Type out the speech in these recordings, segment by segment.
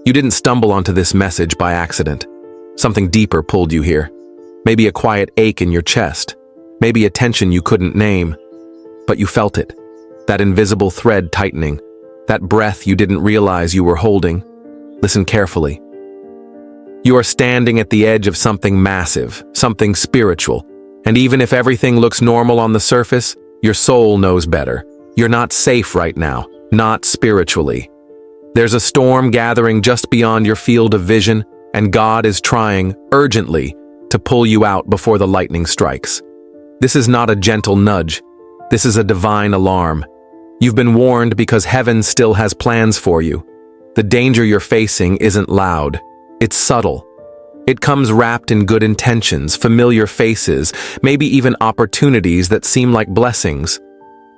You didn't stumble onto this message by accident. Something deeper pulled you here. Maybe a quiet ache in your chest. Maybe a tension you couldn't name. But you felt it. That invisible thread tightening. That breath you didn't realize you were holding. Listen carefully. You are standing at the edge of something massive, something spiritual. And even if everything looks normal on the surface, your soul knows better. You're not safe right now, not spiritually. There's a storm gathering just beyond your field of vision, and God is trying, urgently, to pull you out before the lightning strikes. This is not a gentle nudge. This is a divine alarm. You've been warned because heaven still has plans for you. The danger you're facing isn't loud. It's subtle. It comes wrapped in good intentions, familiar faces, maybe even opportunities that seem like blessings.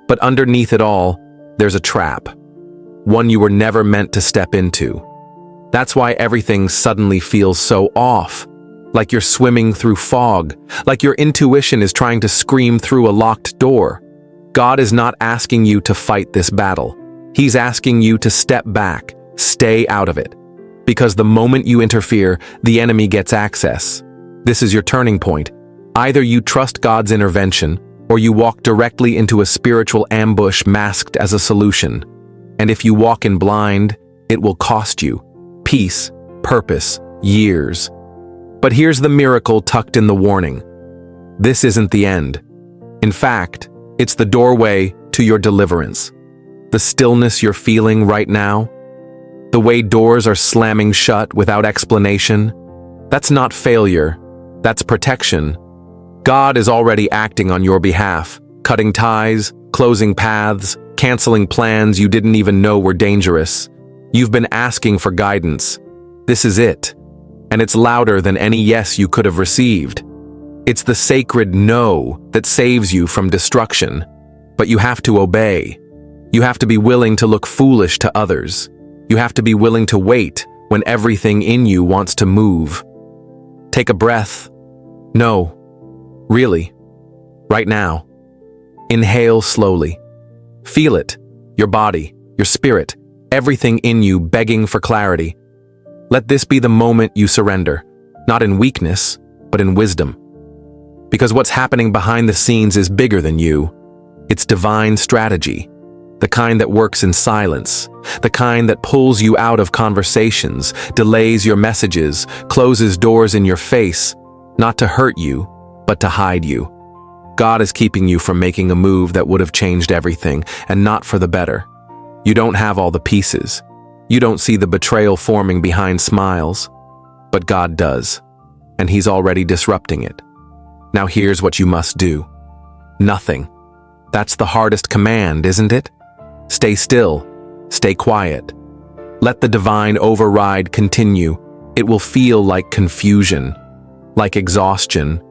But underneath it all, there's a trap. One you were never meant to step into. That's why everything suddenly feels so off. Like you're swimming through fog. Like your intuition is trying to scream through a locked door. God is not asking you to fight this battle. He's asking you to step back, stay out of it. Because the moment you interfere, the enemy gets access. This is your turning point. Either you trust God's intervention, or you walk directly into a spiritual ambush masked as a solution. And if you walk in blind, it will cost you peace, purpose, years. But here's the miracle tucked in the warning. This isn't the end. In fact, it's the doorway to your deliverance. The stillness you're feeling right now, the way doors are slamming shut without explanation, that's not failure, that's protection. God is already acting on your behalf, cutting ties, closing paths, canceling plans you didn't even know were dangerous. You've been asking for guidance. This is it. And it's louder than any yes you could have received. It's the sacred no that saves you from destruction. But you have to obey. You have to be willing to look foolish to others. You have to be willing to wait when everything in you wants to move. Take a breath. No. Really. Right now. Inhale slowly. Feel it. Your body, your spirit, everything in you begging for clarity. Let this be the moment you surrender, not in weakness, but in wisdom. Because what's happening behind the scenes is bigger than you. It's divine strategy. The kind that works in silence, the kind that pulls you out of conversations, delays your messages, closes doors in your face, not to hurt you, but to hide you. God is keeping you from making a move that would have changed everything, and not for the better. You don't have all the pieces. You don't see the betrayal forming behind smiles, but God does, and He's already disrupting it. Now here's what you must do. Nothing. That's the hardest command, isn't it? Stay still. Stay quiet. Let the divine override continue. It will feel like confusion, like exhaustion,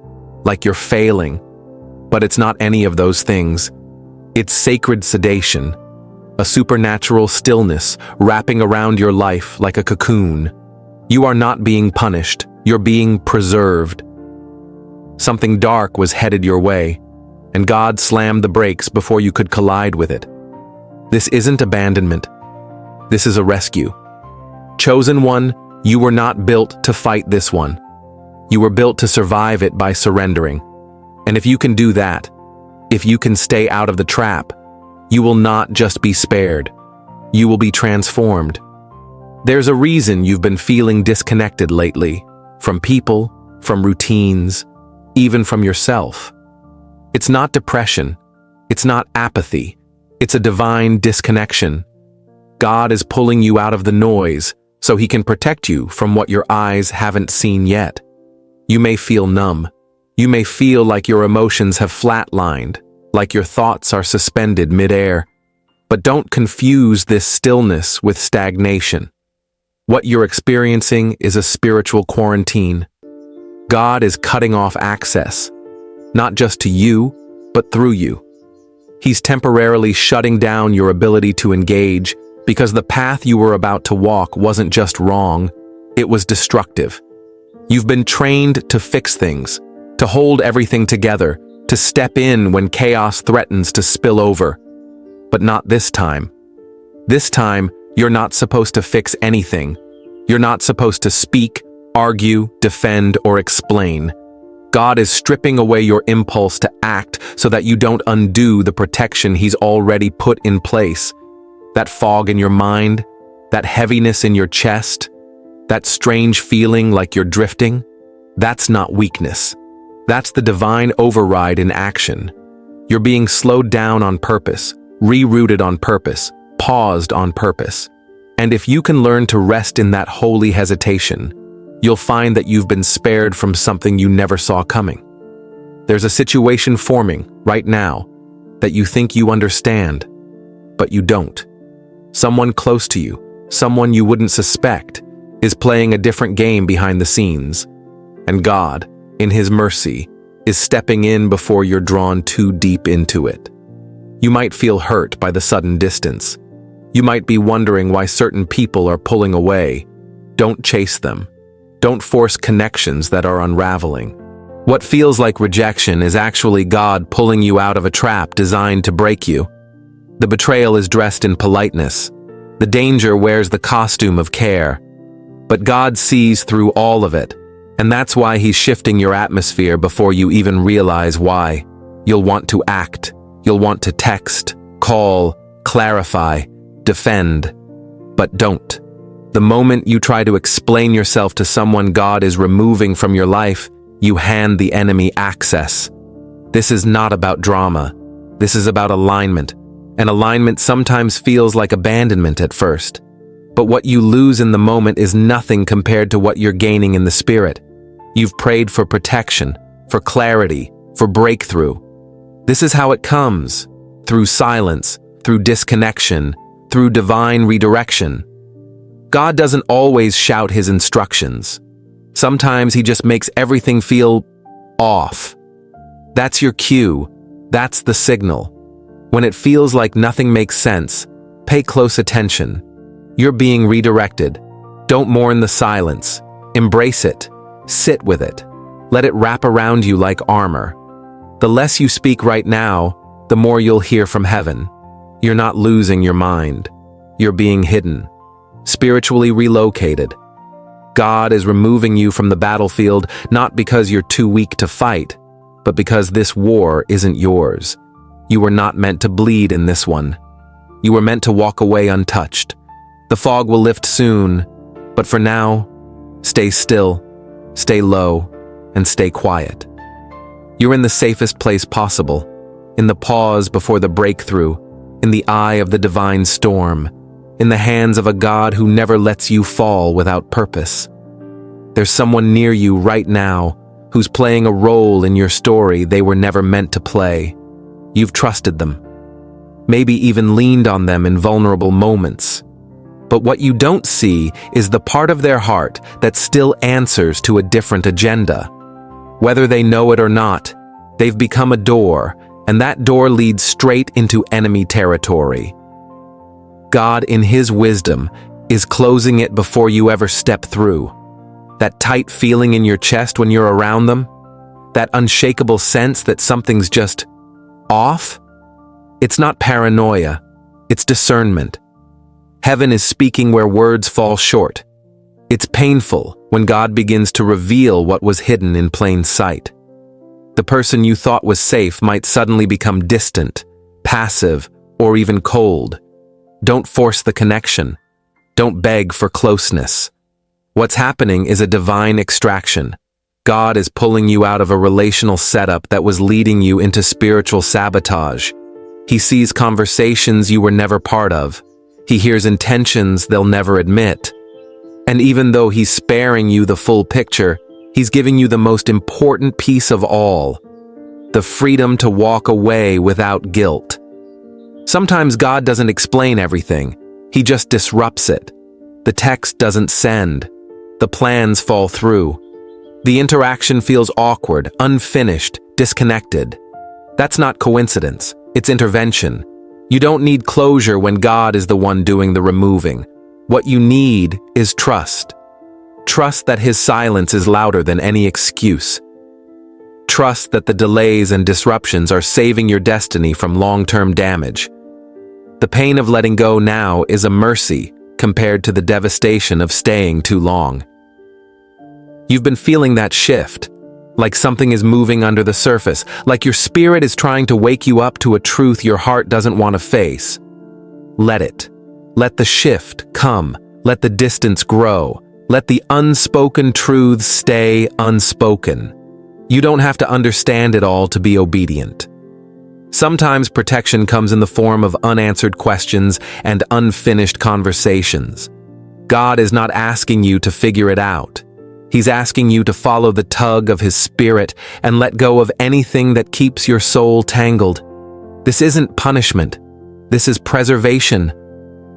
like you're failing. But it's not any of those things. It's sacred sedation, a supernatural stillness wrapping around your life like a cocoon. You are not being punished. You're being preserved. Something dark was headed your way, and God slammed the brakes before you could collide with it. This isn't abandonment. This is a rescue. Chosen one, you were not built to fight this one. You were built to survive it by surrendering. And if you can do that, if you can stay out of the trap, you will not just be spared. You will be transformed. There's a reason you've been feeling disconnected lately, from people, from routines, even from yourself. It's not depression. It's not apathy. It's a divine disconnection. God is pulling you out of the noise so He can protect you from what your eyes haven't seen yet. You may feel numb. You may feel like your emotions have flatlined, like your thoughts are suspended midair. But don't confuse this stillness with stagnation. What you're experiencing is a spiritual quarantine. God is cutting off access, not just to you, but through you. He's temporarily shutting down your ability to engage because the path you were about to walk wasn't just wrong, it was destructive. You've been trained to fix things, to hold everything together, to step in when chaos threatens to spill over. But not this time. This time, you're not supposed to fix anything. You're not supposed to speak, argue, defend, or explain. God is stripping away your impulse to act so that you don't undo the protection He's already put in place. That fog in your mind, that heaviness in your chest, that strange feeling like you're drifting, that's not weakness. That's the divine override in action. You're being slowed down on purpose, rerouted on purpose, paused on purpose. And if you can learn to rest in that holy hesitation, you'll find that you've been spared from something you never saw coming. There's a situation forming right now that you think you understand, but you don't. Someone close to you, someone you wouldn't suspect, is playing a different game behind the scenes. And God, in His mercy, is stepping in before you're drawn too deep into it. You might feel hurt by the sudden distance. You might be wondering why certain people are pulling away. Don't chase them. Don't force connections that are unraveling. What feels like rejection is actually God pulling you out of a trap designed to break you. The betrayal is dressed in politeness. The danger wears the costume of care. But God sees through all of it, and that's why He's shifting your atmosphere before you even realize why. You'll want to act. You'll want to text, call, clarify, defend. But don't. The moment you try to explain yourself to someone God is removing from your life, you hand the enemy access. This is not about drama. This is about alignment. And alignment sometimes feels like abandonment at first. But what you lose in the moment is nothing compared to what you're gaining in the spirit. You've prayed for protection, for clarity, for breakthrough. This is how it comes, through silence, through disconnection, through divine redirection. God doesn't always shout His instructions. Sometimes He just makes everything feel off. That's your cue. That's the signal. When it feels like nothing makes sense, pay close attention. You're being redirected. Don't mourn the silence. Embrace it. Sit with it. Let it wrap around you like armor. The less you speak right now, the more you'll hear from heaven. You're not losing your mind. You're being hidden, spiritually relocated. God is removing you from the battlefield not because you're too weak to fight, but because this war isn't yours. You were not meant to bleed in this one. You were meant to walk away untouched. The fog will lift soon, but for now, stay still, stay low, and stay quiet. You're in the safest place possible, in the pause before the breakthrough, in the eye of the divine storm, in the hands of a God who never lets you fall without purpose. There's someone near you right now who's playing a role in your story they were never meant to play. You've trusted them, maybe even leaned on them in vulnerable moments. But what you don't see is the part of their heart that still answers to a different agenda. Whether they know it or not, they've become a door, and that door leads straight into enemy territory. God, in His wisdom, is closing it before you ever step through. That tight feeling in your chest when you're around them, that unshakable sense that something's just off? It's not paranoia, it's discernment. Heaven is speaking where words fall short. It's painful when God begins to reveal what was hidden in plain sight. The person you thought was safe might suddenly become distant, passive, or even cold. Don't force the connection. Don't beg for closeness. What's happening is a divine extraction. God is pulling you out of a relational setup that was leading you into spiritual sabotage. He sees conversations you were never part of. He hears intentions they'll never admit. And even though He's sparing you the full picture, He's giving you the most important piece of all, the freedom to walk away without guilt. Sometimes God doesn't explain everything. He just disrupts it. The text doesn't send. The plans fall through. The interaction feels awkward, unfinished, disconnected. That's not coincidence. It's intervention. You don't need closure when God is the one doing the removing. What you need is trust. Trust that His silence is louder than any excuse. Trust that the delays and disruptions are saving your destiny from long-term damage. The pain of letting go now is a mercy, compared to the devastation of staying too long. You've been feeling that shift, like something is moving under the surface, like your spirit is trying to wake you up to a truth your heart doesn't want to face. Let it. Let the shift come. Let the distance grow. Let the unspoken truths stay unspoken. You don't have to understand it all to be obedient. Sometimes protection comes in the form of unanswered questions and unfinished conversations. God is not asking you to figure it out. He's asking you to follow the tug of His Spirit and let go of anything that keeps your soul tangled. This isn't punishment. This is preservation.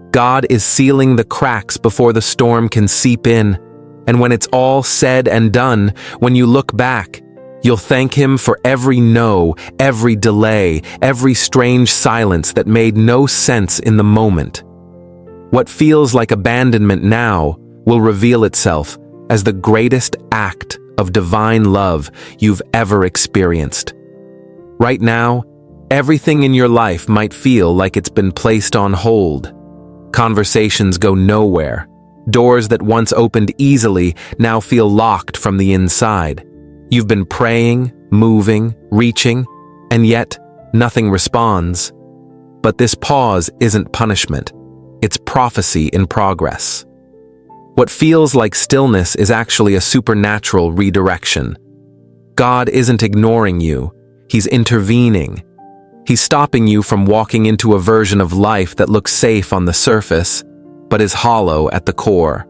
God is sealing the cracks before the storm can seep in. And when it's all said and done, when you look back, you'll thank Him for every no, every delay, every strange silence that made no sense in the moment. What feels like abandonment now will reveal itself as the greatest act of divine love you've ever experienced. Right now, everything in your life might feel like it's been placed on hold. Conversations go nowhere. Doors that once opened easily now feel locked from the inside. You've been praying, moving, reaching, and yet nothing responds. But this pause isn't punishment. It's prophecy in progress. What feels like stillness is actually a supernatural redirection. God isn't ignoring you. He's intervening. He's stopping you from walking into a version of life that looks safe on the surface, but is hollow at the core.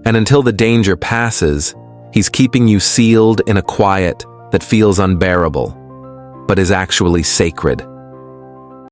And until the danger passes, He's keeping you sealed in a quiet that feels unbearable, but is actually sacred.